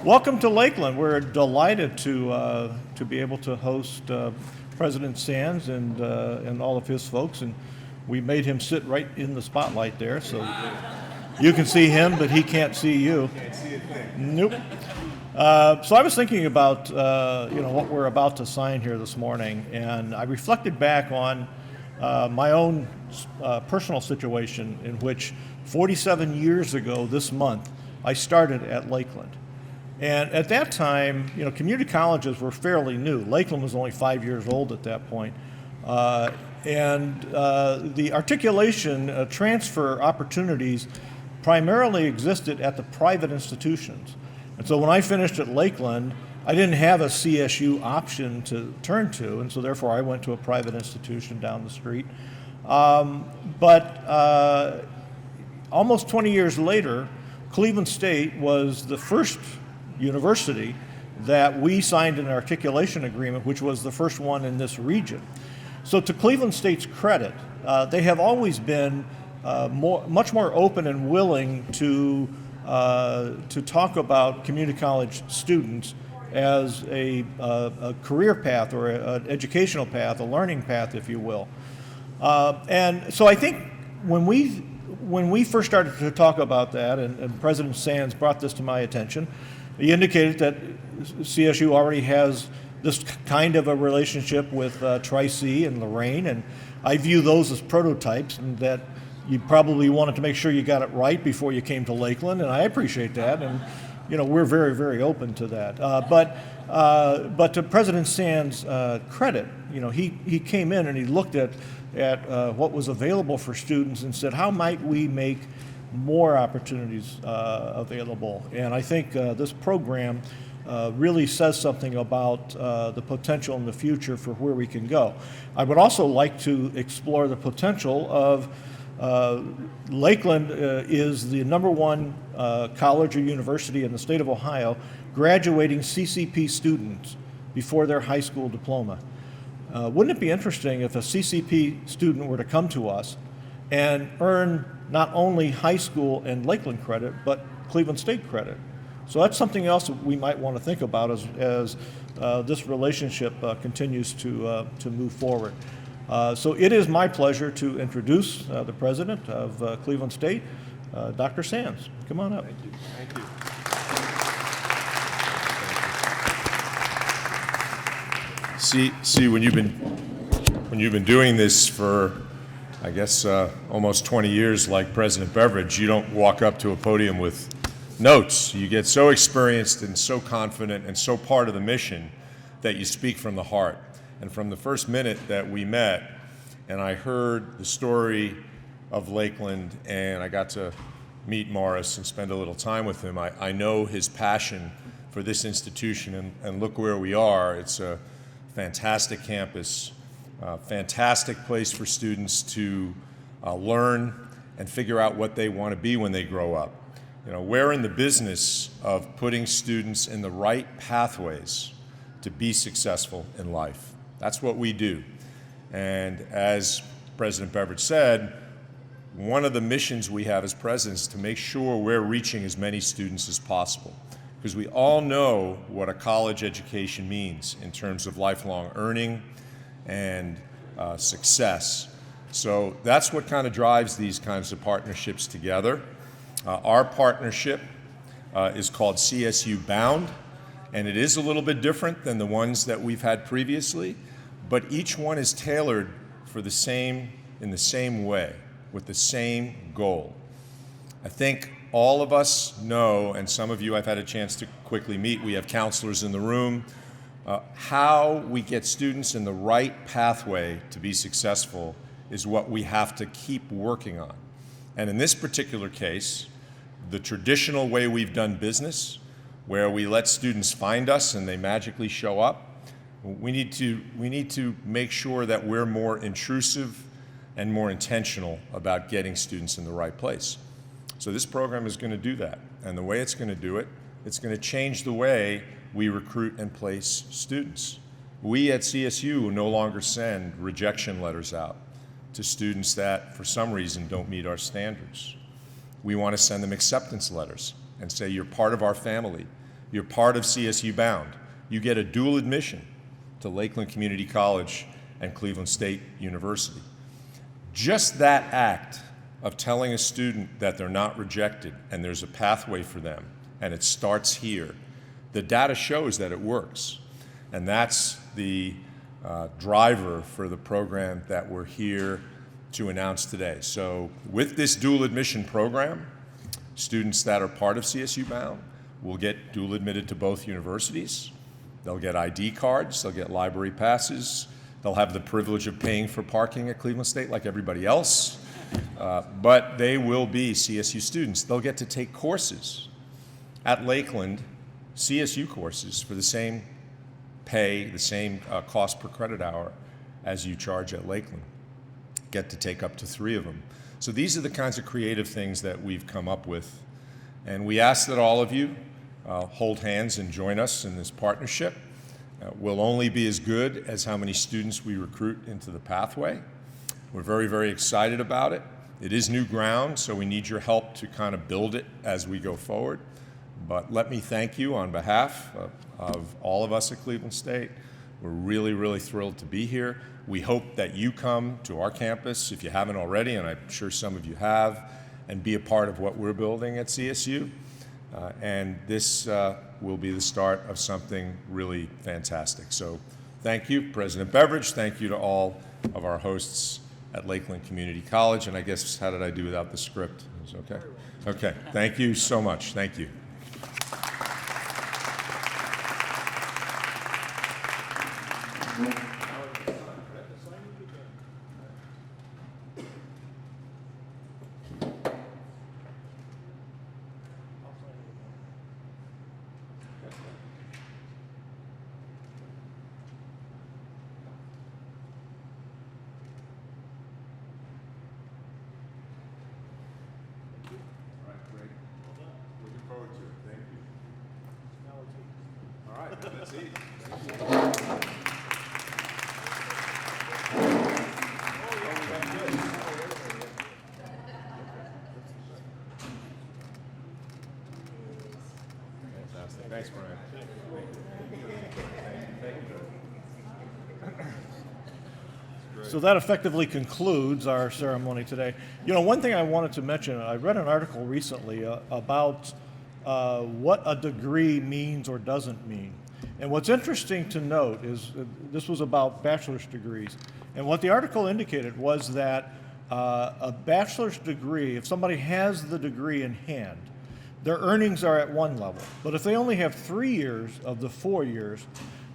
Welcome to Lakeland. We're delighted to be able to host President Sands and all of his folks, and we made him sit right in the spotlight there, so you can see him, but he can't see you. Can't see a thing. Nope. So I was thinking about what we're about to sign here this morning, and I reflected back on my own personal situation in which 47 years ago this month I started at Lakeland. And at that time, community colleges were fairly new. Lakeland was only 5 years old at that point. And the articulation transfer opportunities primarily existed at the private institutions. And so when I finished at Lakeland, I didn't have a CSU option to turn to, and so therefore I went to a private institution down the street. But almost 20 years later, Cleveland State was the first university that we signed an articulation agreement, which was the first one in this region. So to Cleveland State's credit, they have always been much more open and willing to talk about community college students as a career path or an educational path, a learning path, if you will. And so I think when we first started to talk about that, and President Sands brought this to my attention, he indicated that CSU already has this kind of a relationship with Tri-C and Lorain, and I view those as prototypes, and that you probably wanted to make sure you got it right before you came to Lakeland, and I appreciate that, and we're very, very open to that. But to President Sands' credit, he came in and he looked at what was available for students and said, how might we make more opportunities available? And I think this program really says something about the potential in the future for where we can go. I would also like to explore the potential of Lakeland is the number one college or university in the state of Ohio graduating CCP students before their high school diploma. Wouldn't it be interesting if a CCP student were to come to us and earn not only high school and Lakeland credit, but Cleveland State credit? So that's something else that we might want to think about as this relationship continues to move forward. So it is my pleasure to introduce the president of Cleveland State, Dr. Sands. Come on up. Thank you. Thank you. See, when you've been doing this for, I guess, almost 20 years, like President Beveridge, you don't walk up to a podium with notes. You get so experienced and so confident and so part of the mission that you speak from the heart. And from the first minute that we met, and I heard the story of Lakeland, and I got to meet Morris and spend a little time with him, I know his passion for this institution, and look where we are. It's a fantastic campus, fantastic place for students to learn and figure out what they want to be when they grow up. We're in the business of putting students in the right pathways to be successful in life. That's what we do. And as President Beveridge said, one of the missions we have as presidents is to make sure we're reaching as many students as possible, because we all know what a college education means in terms of lifelong earning and success. So that's what kind of drives these kinds of partnerships together. Our partnership is called CSU Bound, and it is a little bit different than the ones that we've had previously, but each one is tailored for in the same way, with the same goal. I think all of us know, and some of you I've had a chance to quickly meet, we have counselors in the room, how we get students in the right pathway to be successful is what we have to keep working on. And in this particular case, the traditional way we've done business, where we let students find us and they magically show up, we need to make sure that we're more intrusive and more intentional about getting students in the right place. So this program is going to do that. And the way it's going to do it, it's going to change the way we recruit and place students. We at CSU no longer send rejection letters out to students that, for some reason, don't meet our standards. We want to send them acceptance letters and say, you're part of our family. you're part of CSU Bound. You get a dual admission to Lakeland Community College and Cleveland State University. Just that act of telling a student that they're not rejected and there's a pathway for them, and it starts here, the data shows that it works. And that's the driver for the program that we're here to announce today. So with this dual admission program, students that are part of CSU Bound will get dual admitted to both universities. They'll get ID cards, they'll get library passes, they'll have the privilege of paying for parking at Cleveland State like everybody else, but they will be CSU students. They'll get to take courses at Lakeland, CSU courses, for the same pay, the same cost per credit hour as you charge at Lakeland. Get to take up to 3 of them. So these are the kinds of creative things that we've come up with. And we ask that all of you hold hands and join us in this partnership. We'll only be as good as how many students we recruit into the pathway. We're very, very excited about it. It is new ground, so we need your help to kind of build it as we go forward. But let me thank you on behalf of all of us at Cleveland State. We're really, really thrilled to be here. We hope that you come to our campus, if you haven't already, and I'm sure some of you have, and be a part of what we're building at CSU. And this will be the start of something really fantastic. So thank you, President Beveridge. Thank you to all of our hosts at Lakeland Community College. And I guess, how did I do without the script? Is it okay? Okay. Thank you so much. Thank you. Thanks, Brian. So that effectively concludes our ceremony today. You know, one thing I wanted to mention, I read an article recently about what a degree means or doesn't mean. And what's interesting to note is this was about bachelor's degrees. And what the article indicated was that a bachelor's degree, if somebody has the degree in hand, their earnings are at one level. But if they only have 3 years of the 4 years,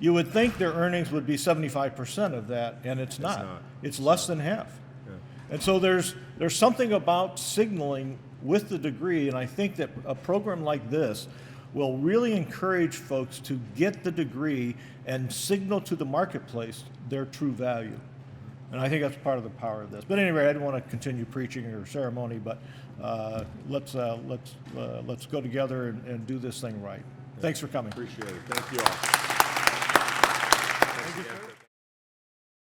you would think their earnings would be 75% of that, and it's not. It's less than half. Yeah. And so there's something about signaling with the degree, and I think that a program like this will really encourage folks to get the degree and signal to the marketplace their true value. And I think that's part of the power of this. But anyway, I didn't want to continue preaching or ceremony, but let's go together and do this thing right. Thanks for coming. Appreciate it. Thank you all. Thank you.